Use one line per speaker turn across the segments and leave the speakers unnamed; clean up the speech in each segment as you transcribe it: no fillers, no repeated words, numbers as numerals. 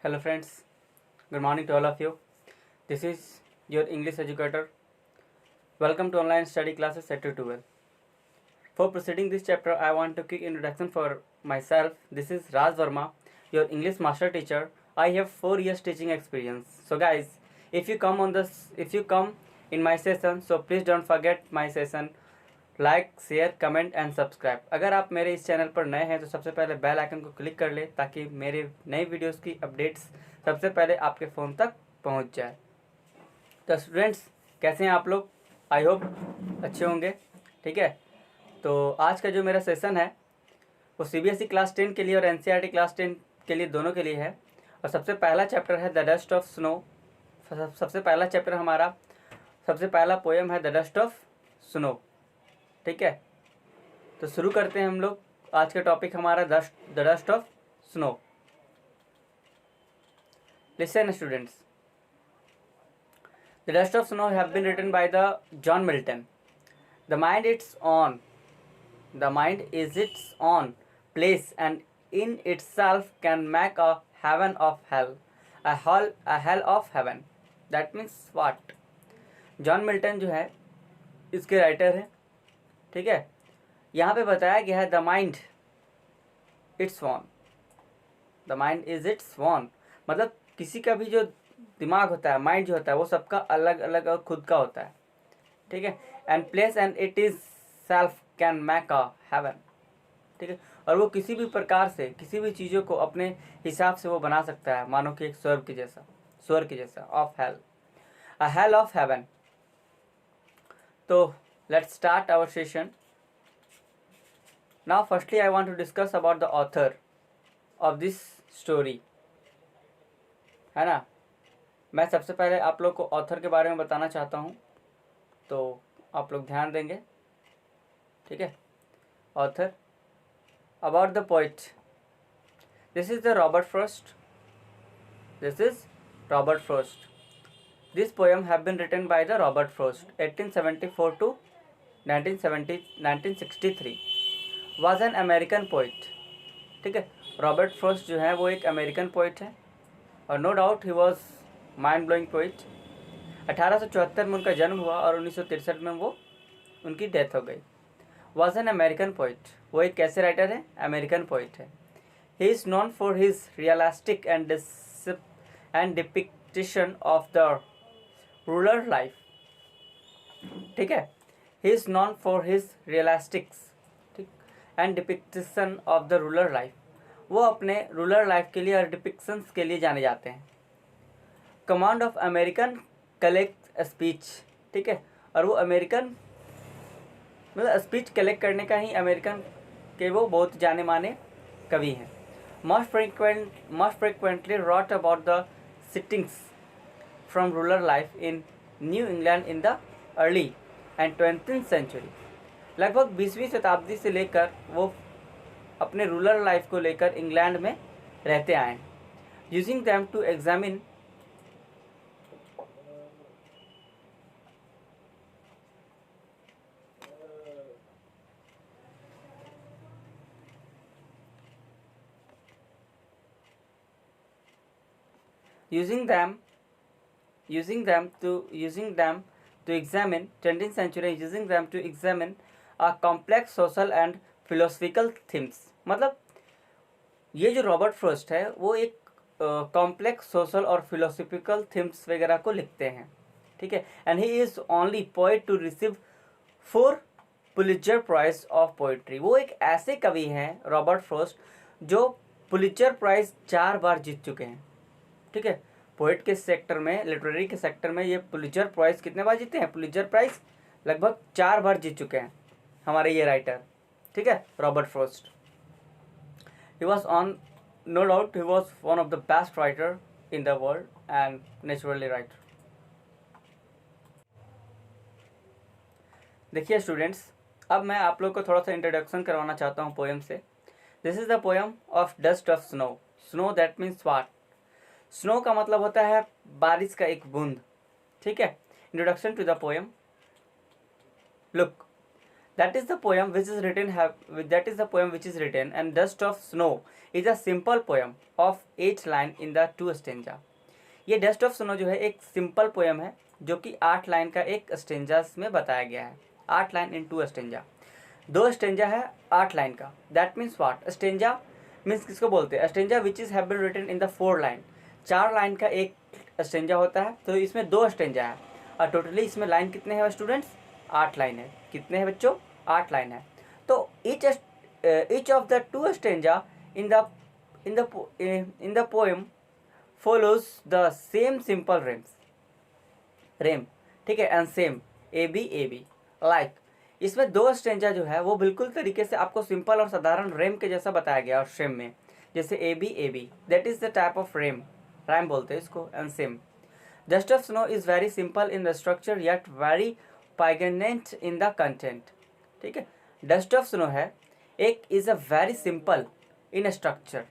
Hello friends, good morning to all of you. This is your English educator. Welcome to online study classes set to 12. For proceeding this chapter, I want to quick introduction for myself. This is Raj Verma, your English master teacher. I have 4 years teaching experience. So guys, if you come in my session, so please don't forget my session. Like share comment and subscribe. अगर आप मेरे इस channel पर नए हैं तो सबसे पहले बेल आइकन को क्लिक कर ले ताकि मेरे नए वीडियोस की अपडेट्स सबसे पहले आपके फ़ोन तक पहुंच जाए। तो स्टूडेंट्स, कैसे हैं आप लोग? आई होप अच्छे होंगे। ठीक है, तो आज का जो मेरा सेशन है वो सीबीएसई क्लास 10 के लिए और एनसीईआरटी क्लास 10 के लिए, दोनों के लिए है। और सबसे पहला चैप्टर है द डस्ट ऑफ स्नो। सबसे पहला चैप्टर हमारा, सबसे पहला पोएम है द डस्ट ऑफ स्नो। ठीक है, तो शुरू करते हैं हम लोग। आज का टॉपिक हमारा the dust of snow. Listen students, the dust of snow have been written by the John Milton. The mind is its own place and in itself can make a heaven of hell, a hell of heaven. That means what? John Milton जो है इसके writer हैं। ठीक है, यहाँ पे बताया गया है the mind it's one, the mind is it's one, मतलब किसी का भी जो दिमाग होता है, माइंड जो होता है, वो सबका अलग अलग और खुद का होता है। ठीक है, and place and it is self can make a heaven. ठीक है, और वो किसी भी प्रकार से किसी भी चीज़ों को अपने हिसाब से वो बना सकता है, मानो कि एक स्वर्ग के जैसा of hell, a hell of haven. तो let's start our session. Now firstly I want to discuss about the author of this story, है ना। मैं सबसे पहले आप लोग को ऑथर के बारे में बताना चाहता हूँ, तो आप लोग ध्यान देंगे। ठीक है, author, about the poet, this is the Robert Frost. This poem have been written by the Robert Frost, 1874 to 1963, was an American poet. ठीक है, रॉबर्ट फ्रॉस्ट जो है वो एक अमेरिकन पोइट है और no doubt he was mind blowing poet. 1874 में उनका जन्म हुआ और 1963 में वो उनकी डेथ हो गई। वॉज एन अमेरिकन पोइट, वो एक कैसे राइटर है? अमेरिकन पोइट है। He is known for his realistic and depiction of the rural life. ठीक है, he is known for his realistics and depiction of the rural life. वो अपने rural life के लिए और डिपिक्शंस के लिए जाने जाते हैं। Command of American collect speech. ठीक है, और वो अमेरिकन मतलब स्पीच कलेक्ट करने का ही अमेरिकन के वो बहुत जाने माने कवि हैं। Most frequently wrote about the settings from rural life in New England in the early and 20th century। लगभग 20वीं शताब्दी से लेकर वो अपने रूरल लाइफ को लेकर इंग्लैंड में रहते आए हैं। Using them to examine using them to examine 20th century, using them to examine a complex social and philosophical themes। मतलब ये जो रॉबर्ट फ्रॉस्ट है वो एक कॉम्प्लेक्स सोशल और फिलोसफिकल थीम्स वगैरह को लिखते हैं। ठीक है, and he is only poet to receive 4 Pulitzer prize of poetry. वो एक ऐसे कवि हैं रॉबर्ट फ्रॉस्ट जो पुलित्जर प्राइज 4 बार जीत चुके हैं। ठीक है, पोइट के सेक्टर में, लिटरेरी के सेक्टर में ये पुलित्जर प्राइज कितने बार जीते हैं? पुलित्जर प्राइज लगभग 4 बार जीत चुके हैं हमारे ये राइटर। ठीक है, Robert Frost. He was on, no doubt he was one of the best writer in the world and naturally writer. देखिए स्टूडेंट्स, अब मैं आप लोग को थोड़ा सा इंट्रोडक्शन करवाना चाहता हूँ पोएम से। This is the poem of dust of snow. Snow that means what? Snow का मतलब होता है बारिश का एक बूंद। ठीक है, introduction to the poem. Look, That is the poem which is written and Dust of Snow is a simple poem of 8 line in the 2 stanza. ये डस्ट ऑफ स्नो जो है एक सिंपल पोएम है जो कि 8 लाइन का एक stanza में बताया गया है. 8 लाइन इन 2 स्टेंजा. 2 स्टेंजा है 8 लाइन का. That means what? Stanza means किसको बोलते हैं? Stanza which is have been written in the 4 line. 4 line का एक स्टेंजा होता है, तो इसमें 2 स्टेंजा है और टोटली इसमें लाइन कितने हैं स्टूडेंट्स? 8 लाइन है. कितने हैं बच्चों? 8 लाइन है. तो each of the 2 stanza in the poem follows the same simple rhyme. ठीक है, and same AB like. इसमें 2 स्टेंजा जो है वो बिल्कुल तरीके से आपको सिंपल और साधारण रेम के जैसा बताया गया और सेम में, जैसे AB that is the type of rhyme बोलते हैं इसको. And same dust of snow is very simple in the structure yet very poignant in the content. ठीक है, डस्ट ऑफ स्नो है एक is a very simple in structure.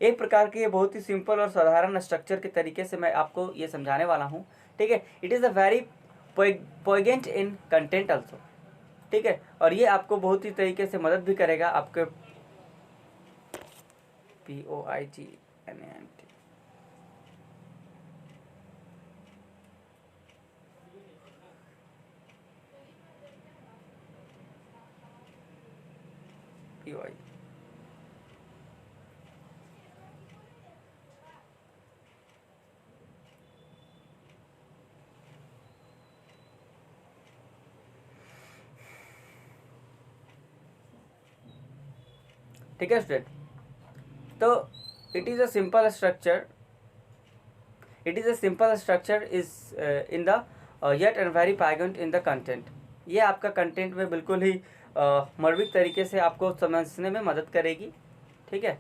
एक प्रकार के ये बहुत ही सिंपल और साधारण स्ट्रक्चर के तरीके से मैं आपको ये समझाने वाला हूँ. ठीक है, it is a very poignant in content also. ठीक है, और ये आपको बहुत ही तरीके से मदद भी करेगा आपके POIGNANT. ठीक है स्टूडेंट, तो it is a simple structure is in the yet and very poignant in the content. ये आपका कंटेंट में बिल्कुल ही मर्विक तरीके से आपको समझने में मदद करेगी. ठीक है,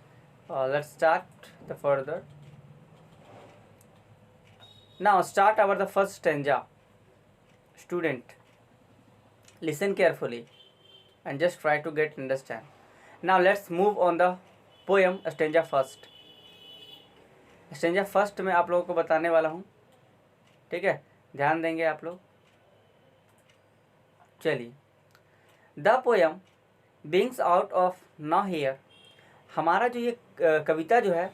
let's start the further. Now start our the first stanza. Student listen carefully and just try to get understand. Now let's move on the poem stanza first. stanza first में आप लोगों को बताने वाला हूँ. ठीक है, ध्यान देंगे आप लोग. चलिए, the poem बिंग्स out of now here. हमारा जो ये कविता जो है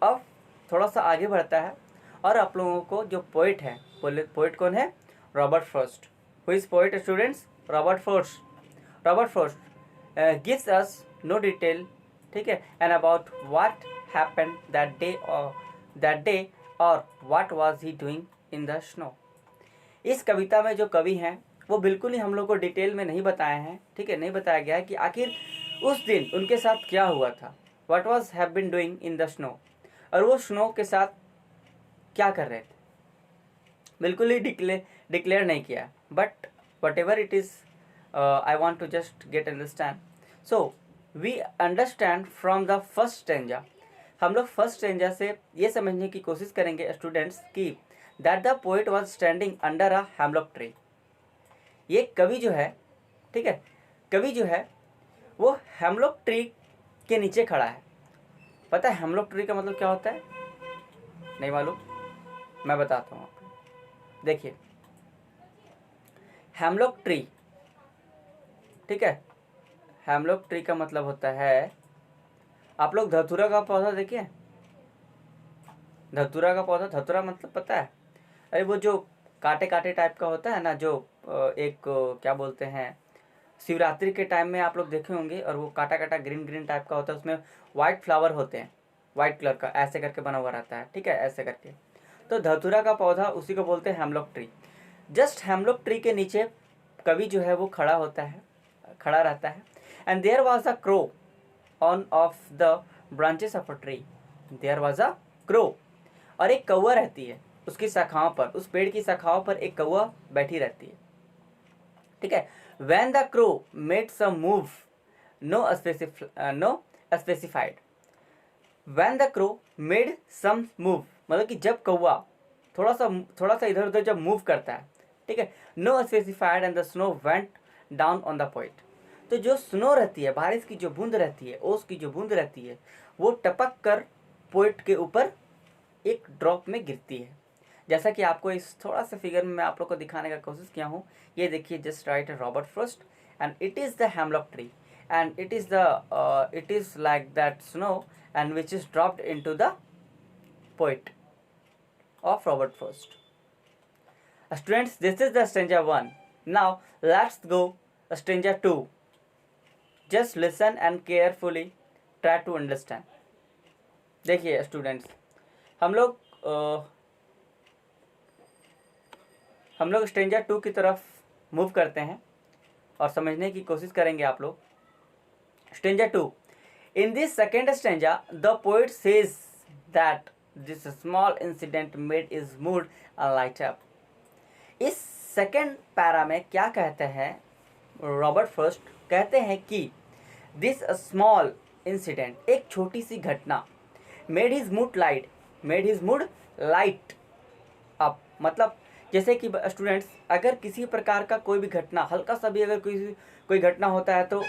अब थोड़ा सा आगे बढ़ता है और आप लोगों को जो पोइट है, पोइट कौन है? Robert Frost. Who is poet students? Robert Frost. Robert Frost gives us no detail. ठीक है, and about what happened that day or what was he doing in the snow. इस कविता में जो कवि हैं वो बिल्कुल ही हम लोग को डिटेल में नहीं बताए हैं. ठीक है, नहीं बताया गया है कि आखिर उस दिन उनके साथ क्या हुआ था. what was have been doing in the snow, और वो स्नो के साथ क्या कर रहे थे, बिल्कुल ही डिक्लेयर नहीं किया. But what ever it is, I want to just get understand. So we understand from the first stanza. हम लोग फर्स्ट स्टेंजा से ये समझने की कोशिश करेंगे स्टूडेंट्स कि that the poet was standing under a hemlock tree. ये कवि जो है, ठीक है, कवि जो है वो हेमलॉक ट्री के नीचे खड़ा है. पता है हेमलॉक ट्री का मतलब क्या होता है? नहीं मालूम? मैं बताता हूँ आपको. देखिए, हेमलॉक ट्री, ठीक है, हेमलॉक ट्री का मतलब होता है, आप लोग धतूरा का पौधा देखिए. धतूरा का पौधा, धतूरा मतलब पता है? अरे वो जो काटे काटे टाइप का होता है ना, जो एक क्या बोलते हैं, शिवरात्रि के टाइम में आप लोग देखे होंगे, और वो काटा काटा ग्रीन टाइप का होता है, उसमें वाइट फ्लावर होते हैं, वाइट कलर का ऐसे करके बना हुआ रहता है. ठीक है, ऐसे करके. तो धतूरा का पौधा उसी को बोलते हैं hemlock tree. Just hemlock tree के नीचे कवि जो है वो खड़ा रहता है. And there was a crow on of the branches of a tree. There was a crow, और एक कौवा रहती है उसकी शाखाओं पर, उस पेड़ की शाखाओं पर एक कौवा बैठी रहती है. ठीक है, when the crow made some move no specified. When the crow made some move मतलब कि जब कौवा थोड़ा सा इधर उधर जब मूव करता है. ठीक है, no specified and the snow went down on the poet. तो जो स्नो रहती है, बारिश की जो बूंद रहती है, ओस की जो बूंद रहती है, वो टपक कर पोइट के ऊपर एक ड्रॉप में गिरती है. जैसा कि आपको इस थोड़ा सा फिगर में मैं आप लोग को दिखाने का कोशिश किया हूँ. ये देखिए, just right Robert Frost and it is the hemlock tree, and it is like that snow, and which is dropped into the poet of Robert Frost. Students, this is the stanza 1. Now let's go stanza 2. Just listen and carefully try to understand. देखिए students, हम लोग stanza 2 की तरफ move करते हैं और समझने की कोशिश करेंगे आप लोग. Stanza 2. In this second stanza, the poet says that this small incident made his mood light up. इस सेकेंड पैरा में क्या कहते हैं रॉबर्ट फ्रॉस्ट? कहते हैं कि दिस स्मॉल इंसिडेंट, एक छोटी सी घटना, made his mood light up. मतलब जैसे कि स्टूडेंट्स, अगर किसी प्रकार का कोई भी घटना, हल्का सा भी अगर कोई घटना होता है तो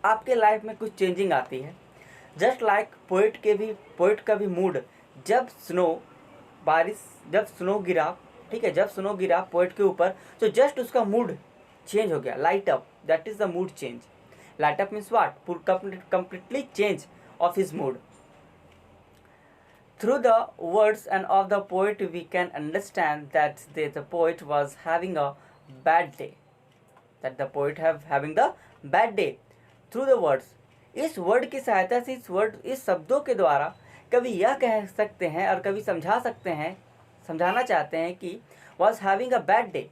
आपके लाइफ में कुछ चेंजिंग आती है. जस्ट लाइक पोइट का भी मूड, जब स्नो गिरा, ठीक है, जब स्नो गिरा पोइट के ऊपर, तो जस्ट उसका मूड चेंज हो गया, light up. That is the mood change. Light up means what? Completely change of his mood. Through the words and of the poet we can understand that the poet was having a bad day. Bad day through the words. इस word की सहायता से, इस शब्दों के द्वारा कभी यह कह सकते हैं और कभी समझाना चाहते हैं कि was having a bad day.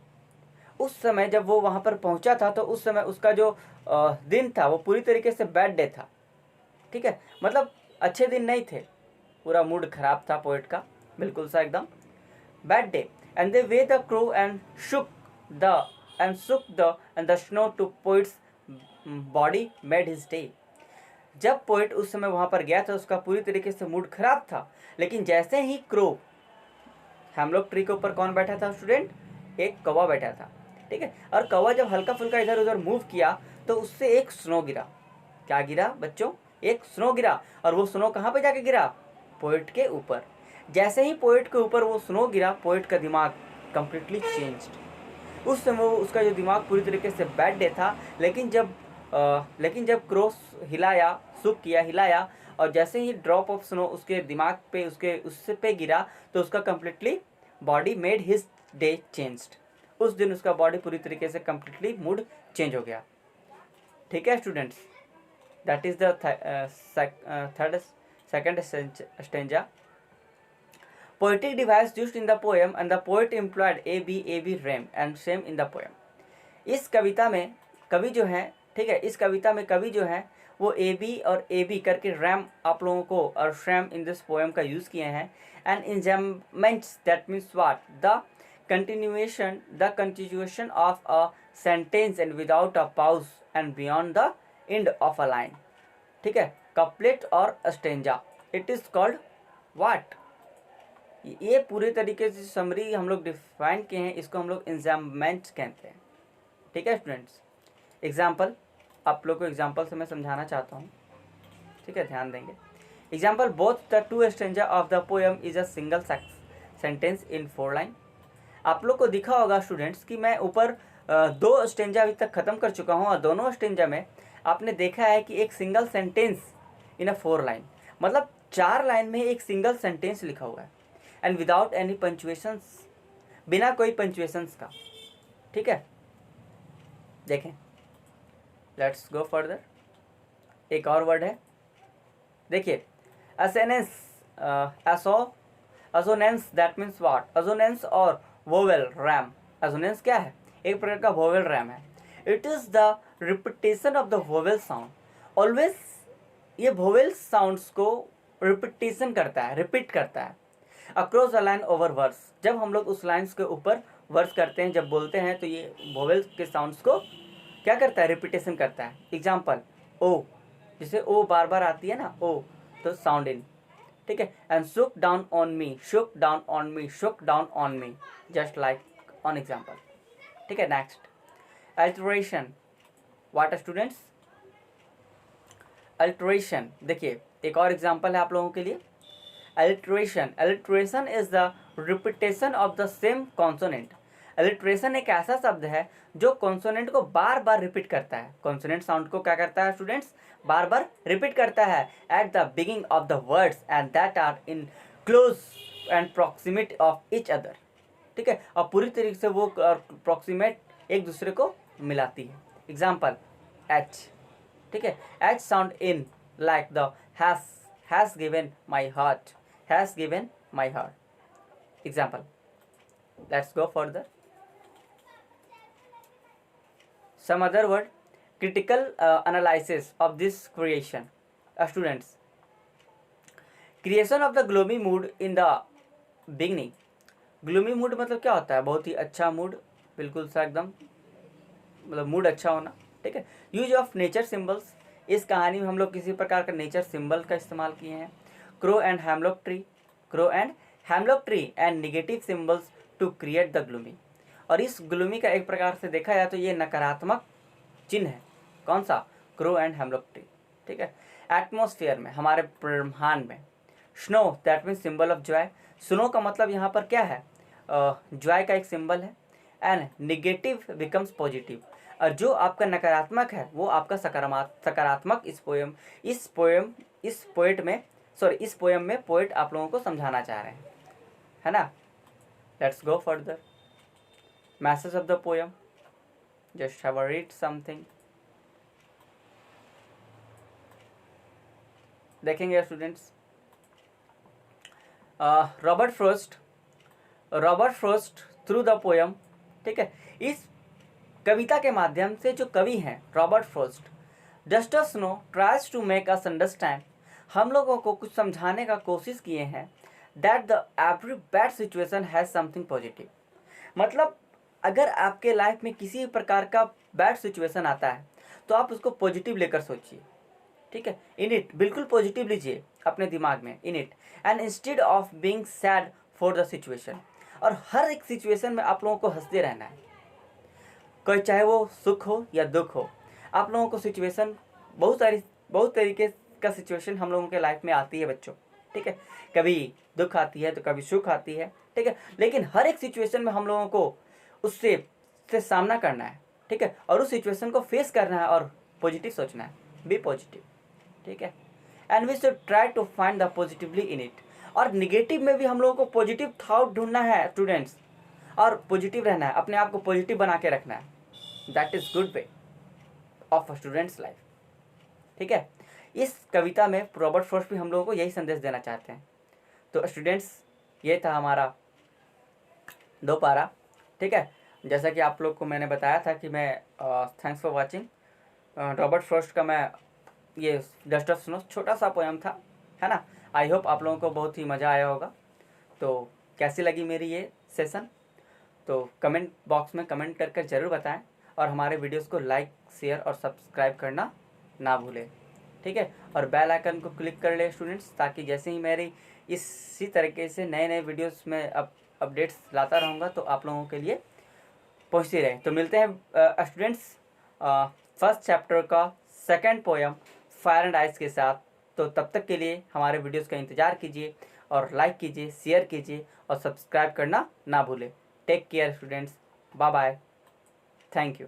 उस समय जब वो वहाँ पर पहुँचा था तो उस समय उसका जो दिन था वो पूरी तरीके से बैड डे था. ठीक है, मतलब अच्छे दिन नहीं थे, पूरा मूड खराब था पोइट का, बिल्कुल सा एकदम bad day. And they way the crow and shook the snow to poet's body made his day. जब पोइट उस समय वहाँ पर गया था उसका पूरी तरीके से मूड खराब था, लेकिन जैसे ही क्रो, हेमलॉक ट्री के ऊपर कौन बैठा था स्टूडेंट? एक कौवा बैठा था. ठीक है, और कौवा जब हल्का फुल्का इधर उधर मूव किया तो उससे एक स्नो गिरा. क्या गिरा बच्चों? एक स्नो गिरा. और वो स्नो कहाँ पे जाके गिरा? पोइट के ऊपर. जैसे ही पोइट के ऊपर वो स्नो गिरा, पोइट का दिमाग कंप्लीटली चेंज्ड. उस समय उसका जो दिमाग पूरी तरीके से बैड डे था, लेकिन जब क्रॉस हिलाया और जैसे ही ड्रॉप ऑफ स्नो उसके दिमाग पे उससे पे गिरा तो उसका completely body made his day changed. उस दिन उसका बॉडी पूरी तरीके से कंप्लीटली मूड चेंज हो गया. ठीक है students, that is the second stanza. Poetic device used in the poem and the poet employed A B rhyme and scheme in the poem. इस कविता में कवि जो है, ठीक है, इस कविता में कवि जो है वो ए बी और ए बी करके रैम आप लोगों को और श्रैम इन दिस पोएम का यूज़ किए हैं. And enjambments, that means what? The continuation of a sentence and without a pause and beyond the end of a line. ठीक है, कपलेट और stanza, it is called what? ये पूरे तरीके से समरी हम लोग डिफाइन किए हैं, इसको हम लोग इंजमेंट्स कहते हैं. ठीक है स्टूडेंट्स, एग्जाम्पल आप लोग को एग्जाम्पल से मैं समझाना चाहता हूँ. ठीक है, ध्यान देंगे. Example, both the two stanza of the poem is a single sentence in 4 line. आप लोग को दिखा होगा स्टूडेंट्स कि मैं ऊपर 2 स्टेंजा अभी तक ख़त्म कर चुका हूँ और दोनों स्टेंजा में आपने देखा है कि एक single sentence in a 4 line, मतलब 4 लाइन में एक सिंगल सेंटेंस लिखा हुआ है. एंड विदाउट एनी पंचुएशंस, बिना कोई पंचुएशंस का. ठीक है, देखें, लेट्स गो फर्दर. एक और वर्ड है, देखिए, assonance, that means what? Assonance और वोवेल रैम. असोनेंस क्या है? एक प्रकार का वोवेल रैम है. It is the repetition of the vowel sound. Always ये वोवेल साउंड्स को रिपीटेशन करता है, रिपीट करता है across a line over verse. जब हम लोग उस लाइन्स के ऊपर वर्स करते हैं, जब बोलते हैं, तो ये वोवेल के साउंड्स को क्या करता है? रिपीटेशन करता है. एग्जाम्पल, ओ, जैसे ओ बार बार आती है ना, ओ, तो साउंड इन. ठीक है, and Shuk down on me, Shuk down on me, Shuk down on me, just like on example. ठीक है, next, alteration. What students? Alteration. देखिए, एक और एग्जाम्पल है आप लोगों के लिए. Alteration is the repetition of the same consonant alliteration एक ऐसा शब्द है जो कॉन्सोनेंट को बार बार रिपीट करता है। कॉन्सोनेंट साउंड को क्या करता है स्टूडेंट्स? बार बार रिपीट करता है at the beginning of the words and that are in close and proximate of each other. ठीक है, और पूरी तरीके से वो प्रॉक्सिमेट एक दूसरे को मिलाती है। एग्जाम्पल एच, ठीक है, H sound in like the has given my heart, has given my heart. Example, let's go further. Some other word, critical analysis of this creation. Students, creation of the gloomy mood in the beginning. gloomy mood मतलब क्या होता है? बहुत ही अच्छा mood, बिल्कुल सा एकदम मतलब मूड अच्छा होना। ठीक है, यूज ऑफ नेचर सिम्बल्स, इस कहानी में हम लोग किसी प्रकार का नेचर सिंबल का इस्तेमाल किए हैं। Crow and hemlock tree, crow and hemlock tree and negative symbols to create the gloomy. और इस ग्लूमी का एक प्रकार से देखा जाए तो ये नकारात्मक चिन्ह है। कौन सा? Crow and hemlock tree. ठीक है, एटमॉस्फेयर में, हमारे ब्रह्मांड में। Snow that means symbol of Joy, snow का मतलब यहाँ पर क्या है? जॉय का एक सिंबल है। एंड निगेटिव बिकम्स पॉजिटिव, और जो आपका नकारात्मक है वो आपका सकारात्मक इस पोएम में पोएट आप लोगों को समझाना चाह रहे हैं, है ना। Let's go further. Message of the poem, just have a read something. देखेंगे students, Robert Frost through the poem. ठीक है, इस कविता के माध्यम से जो कवि हैं Robert Frost, dust of snow tries to make us understand, हम लोगों को कुछ समझाने का कोशिश किए हैं that the every bad situation has something positive. मतलब अगर आपके लाइफ में किसी प्रकार का बैड सिचुएशन आता है तो आप उसको पॉजिटिव लेकर सोचिए। ठीक है, इन इट, बिल्कुल पॉजिटिव लीजिए अपने दिमाग में, in it and instead of being sad for the situation. और हर एक सिचुएशन में आप लोगों को हंसते रहना है, कोई चाहे वो सुख हो या दुख हो। आप लोगों को सिचुएशन बहुत तरीके का सिचुएशन हम लोगों के लाइफ में आती है बच्चों। ठीक है, कभी दुख आती है तो कभी सुख आती है। ठीक है, लेकिन हर एक सिचुएशन में हम लोगों को उससे सामना करना है। ठीक है, और उस सिचुएशन को फेस करना है और पॉजिटिव सोचना है, बी पॉजिटिव। ठीक है, and we should try to find the positively in it. और निगेटिव में भी हम लोगों को पॉजिटिव थॉट ढूंढना है स्टूडेंट्स, और पॉजिटिव रहना है, अपने आप को पॉजिटिव बना के रखना है। That is good way of a students life. ठीक है, इस कविता में रॉबर्ट फ्रॉस्ट भी हम लोगों को यही संदेश देना चाहते हैं। तो स्टूडेंट्स, ये था हमारा 2 पारा। ठीक है, जैसा कि आप लोग को मैंने बताया था कि मैं thanks for watching, Robert Frost का मैं ये डस्ट ऑफ स्नो छोटा सा पोएम था, है ना। आई होप आप लोगों को बहुत ही मज़ा आया होगा। तो कैसी लगी मेरी ये सेशन, तो कमेंट बॉक्स में कमेंट कर ज़रूर बताएं, और हमारे वीडियोस को लाइक, शेयर और सब्सक्राइब करना ना भूलें। ठीक है, और बेल आइकन को क्लिक कर ले स्टूडेंट्स, ताकि जैसे ही मेरी इसी तरीके से नए विडियोस में अपडेट्स लाता रहूँगा तो आप लोगों के लिए पहुँचती रहे। तो मिलते हैं स्टूडेंट्स फर्स्ट चैप्टर का second poem fire and ice के साथ। तो तब तक के लिए हमारे वीडियोस का इंतज़ार कीजिए, और लाइक कीजिए, शेयर कीजिए और सब्सक्राइब करना ना भूलें। Take care students, bye bye, thank you.